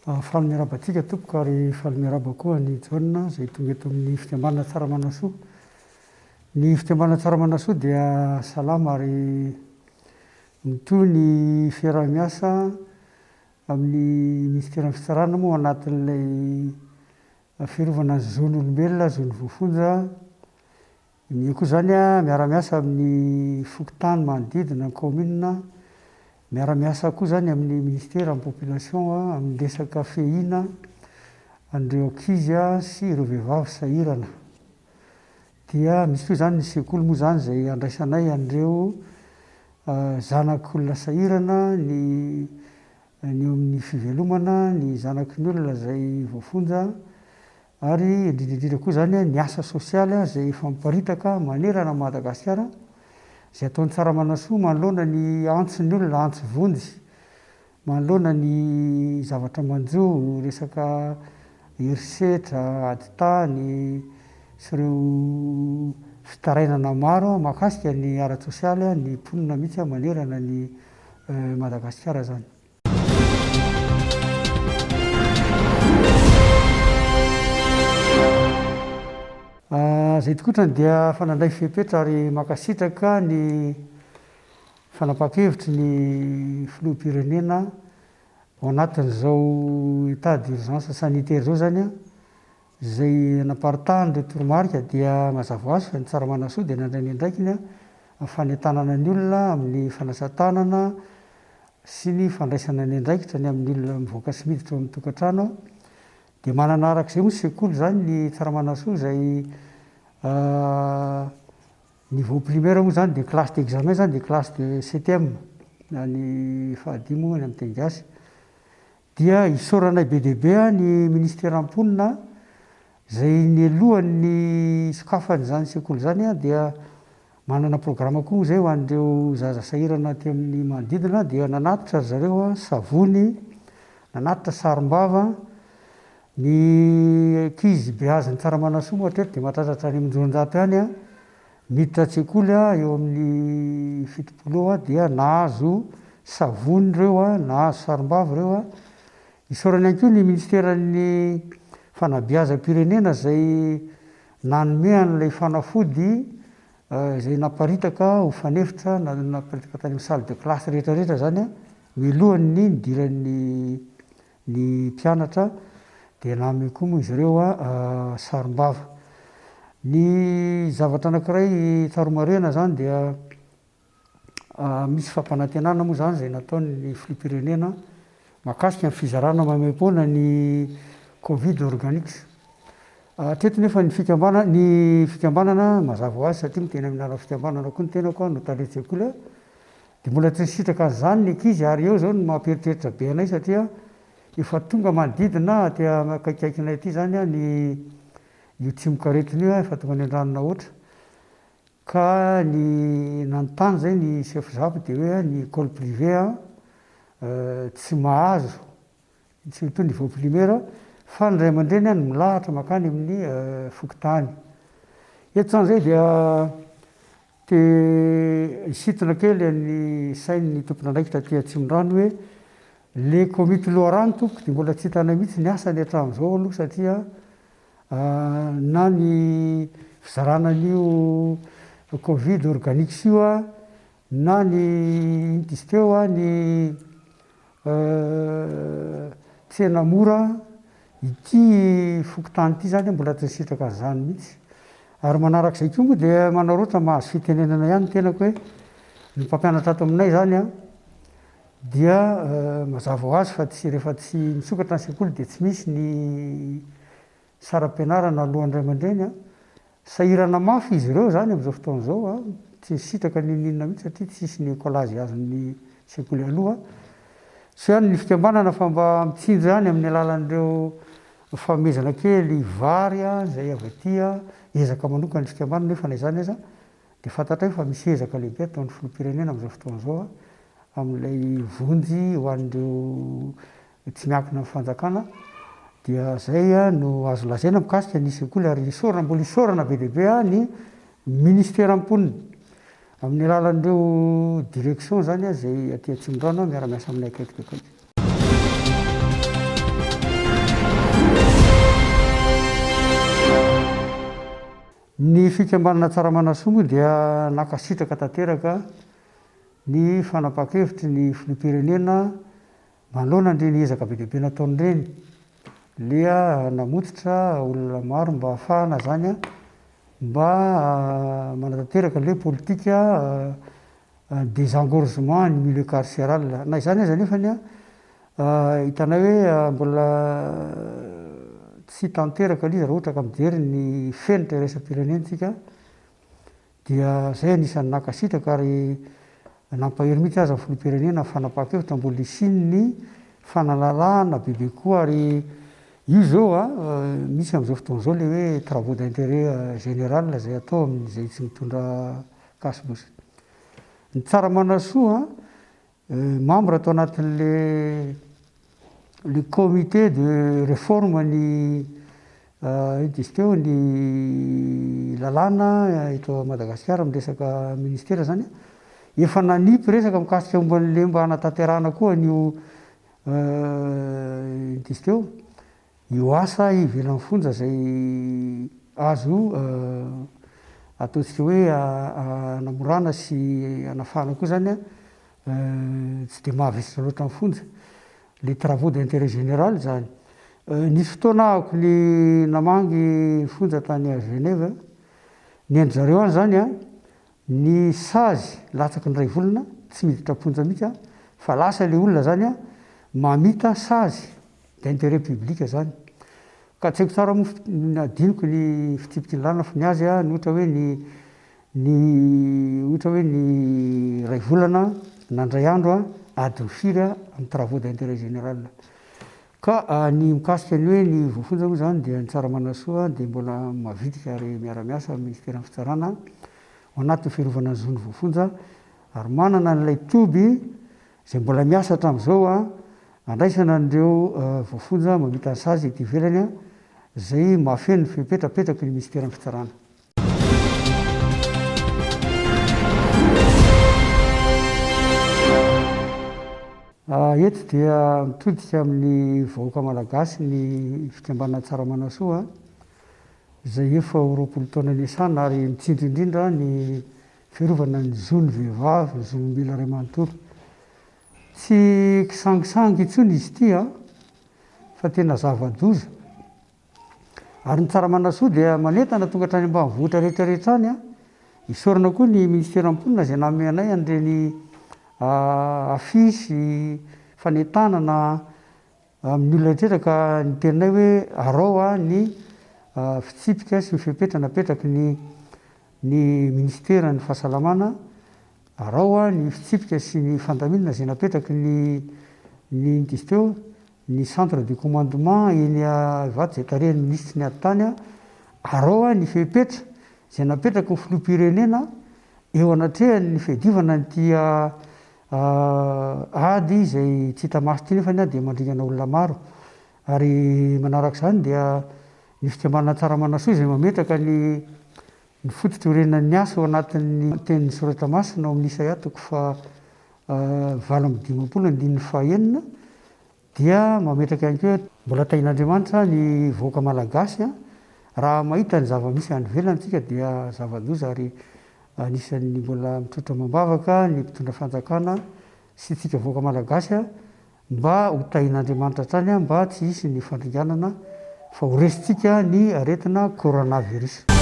Faly miarabantsika tompoko ary faly miaraba koa ny Jaona izay tonga eto amin'ny fikambanana Tsaramanrasoa. Ny fikambanana Tsaramanrasoa dia salama ary mitohy ny fiarah-miasa amin'ny ministera fitsarana moa anatin'ilay fiarovana ny zon'olombelona, zon'ny voafonja. Io koa izany miara-miasa amin'ny fokontany manodidina ny commune, miara-miasa koa izany amin'ny ministera amin'ny population amin'ny resaka fehina an'ireo ankizy sy ireo vehivavy sahirana. Dia misy koa izany ny sekoly moa izany izay andraisanay an'ireo zanak'olona sahirana, ny eo amin'ny fivelomana, ny zanaky ny olona izay voafonja, ary indrindrindrindra koa izany ny asa sosialy izay efa miparitaka manerana an'i Madagasikara, izay ataon'ny Tsaramanrasoa manoloana ny antsy ny olona, antsy vonjy, manoloana ny zavatra manjo, resaka herisetra, adin-tany sy ireo fitarainana maro mahakasika ny ara-tsosialy, ny mponina mihitsy manerana ny Madagasikara izany. Izay tokotrany dia fanandray fepetra ary makasitraka ny fanapa-kevitry ny filoham-pirenena ao anatin'izao état d'urgence sanitaire izao izany izay naparitahany ireo toromarika. Dia mazava ho azy fa ny Tsaramanrasoa dia nandray ny andraikiny amin'ny fanentanana ny olona amin'ny fanasàn-tanana sy ny fandraisana ny andraikitra ny amin'ny olona mivoaka sy miditra ao amin'ny tokantrano. Dia manana arak'izay moa sekoly izany ny Tsaramanrasoa izay niveau primaire moa izany dia classe d'examen izany dia classe de septième na ny fahadimy ny amin'ny teny gasy. Dia isaoranay be dia be ny ministera am-ponina izay nielohan'ny sokafan'izany sekoly izany dia manana programma koa izay ho an'ireo zaza sahirana aty amin'ny manodidina. Dia nanatitra zareo savony, nanatitra sarim-bava. Ny ankizy beazin'ny Tsaramanrasoa moa hatreto dia mahatratra any amin'ny 600 any miditra an-tsekoly eo amin'ny fitopolo dia nahazo savony ireo, nahazo sarim-bava ireo. Isaorany ihany koa ny ministeran'ny fanabeazam-pirenena izay nanome an'ilay fanafody izay naparitaka ho fanefitra naparitaka tany amin'ny salle de classe rehetrarehetra izany milohan'ny nidiran'ny ny mpianatra. Dia nanome koa moa izy ireo sarim-bava. Ny zavatra anankiray tsaromarena izany dia misy fampanantenana moa izany izay nataon'ny filoham-pirenena mahakasika ny fizarana maimaim-poana ny covid organique. Hatreto nefa ny fikambanana mazava ho azy satria miteny amin'ny anaran'ny fikambanana koa ny tenako no talohan-tsekoly dia mbola tsy nisitraka an'izany ny ankizy. Ary eo izao no mampieritreritra be anay satria efa tonga manodidina aty akaikaikinay aty izany io tsimokaretina io efa tonga any an-dranona oatra. Ka ny nanontany izay ny chef ZAP dia hoe ny école privée tsy mahazo tsy toy niveau primaire fa ny ray aman-dreny no milahatra makany amin'ny fokontany. Eto izany izay dia hisintona kely ny sain'ny tompon'andraikitra aty Atsimon-drano hoe le komity loharano tompoko dia mbola tsy hitanay mihitsy ny asany hatramin'izao aloha satria na ny fizarana an'io covid organique io na ny izy teo ny tsena mora ity fokontany ity izany mbola tsy nisitraka an'izany mihitsy. Ary manarak'izay koa moa dia manao ohatra mahazo fitenenana ihany tenako hoe ny mpampianatra ato aminay izany dia mazava ho azy fa rehefa tsy misokatra ny sekoly dia tsy misy ny saram-pianarana alohan'ny ray aman-dreny. Sahirana mafy izy ireo izany amin'izao fotoana izao, tsy nisitraka ninona mihitsy satria tsisy ny écolage azon'ny sekoly aloha. So ihany ny fikambanana fa mba mitsinjo ihany amin'ny alalan'ireo fanomezana kely vary izay avy aty ezaka manokana ny fikambanana nefa na izany aza dia fantatray fa misy ezaka lehibe ataon'ny filoham-pirenena amin'izao fotoana izao amin'ilay vonjy ho an'ireo tsy miankina amin'ny fanjakana. Dia izay no azo lazaina mikasika ny sekoly. Ary mbola isaorana be dia be ny ministera am-ponina amin'ny alalan'ireo direction izany izay aty Atsimon-drano miara-miasa aminay akaiky. ny fikambanana tsara-manasoa moa dia nakasitraka tanteraka ny fanapa-kevitry ny filoham-pirenena manoloana ndreny ezaka be deaibe nataon'ireny, lea namototra olona maro mba hahafahana zany a mba manatanteraka le politika désengorgement ny milieu carcéral. Na izany aza nefany a hitanay hoe mbola tsy tanteraka liza raha ohatra ka mijery ny fenitra iraisam-pirenentsika, dia zay anisan'ny nakasitraka ary nampahery mihitsy aza ny filoham-pirenena fanapa-kevitra mbola hisiny ny fanalalahana bebe koa. Ary io zao a misy amin'izao fotoana izao le hoe travaux d'intérêt général zay atao amin'izay tsy mitondra kasibosy. Ny tsara-manasoa membre atao anatin'le comité de réforme ny dizy teo ny lalàna eto Madagasikara miresaka ministera zany, efa nanipy resaka mikasika momban'le mba hanatanterahana koa an'io dizy teo io asa ivelan'ny fonja zay azo ataontsika hoe anamorana sy anafahana koa zany tsy de mahavesatra loatra ny fonja, le travaux d'intérêt général zany. Nisy fotoana ahako ny namangy fonja tany a Genève, ny andry zareo any zany a ny sazy latsaky ny ray volana tsy miditra ponja mihitsy fa lasa le olona zany a mamita sazy d'intérêt public zany. Ka tsy haiko tsara moa adiniko ny fitsipika ny lalana fa ny azy a ny ohatra hoe ny ray volana nandray andro adiny firy amin'ny travaux d'intérêt général. Ka ny mikasika ny hoe ny voafonja moa zany dia ny tsara-manasoa dia mbola mavitrika ary miara-miasa amin'ny ministeran'ny fitsarana ao anatin'ny fiarovana ny zon'ny voafonja, ary manana n'ilay toby zay mbola miasa hatramin'izao andraisana an'ireo voafonja mamita ny sazy ety ivelany zay mahafeno ny fipetrapetraky ny ministeran'ny fitsarana. Eto dia mitodika amin'ny vahoaka malagasy ny fikambanana tsara-manasoa zay efa ho roapolo taona niasana ary mitsindry indrindra ny fiarovana ny zon'ny vehivavy, ny zon'olona ray manontolo. Tsy kisangisangy intsony izy ity fa tena zava-doza. Ary ny tsara-manasoa dia manentana tonga hatrany ambanivohitra rehetrarehetra any isaorana koa ny ministera am-ponina zay nanome anay an'ireny afisy fanentanana amin'ny olona rehetra ka ny teninay hoe arao ny fitsipika sy ny fepetra napetraky ny ministeran'ny fahasalamana, arao ny fitsipika sy ny fandaminana zay napetraky ny dizy teo ny centre de commandement eny Ivato zay tarehin'ny ministry ny ady tany, arao ny fepetra zay napetraky ny filoham-pirenena eo anatrehany ny fiadivana nyty ady zay tsy hita maso ty nefany dia mandringana olona maro. Ary manaraka izany dia ny fikambanana tsara-manasoa zay mametraka ny fototra iorenan'ny asa ao anatin'ny tenin'ny soratra masina ao amin'ny Isaia 4:25 dia mametraka ihany koa mbola tain'Andriamanitra ny vahoaka malagasy raha mahita ny zava-misy any ivelany tsika dia zava-doza ary anisan'ny mbola mitrotra mambavaka ny mpitondra fanjakana sy tsika vahoaka malagasy mba ho tain'Andriamanitra hatrany mba tsy hisy ny fandringanana fa ho resitsika ny aretina coronavirus.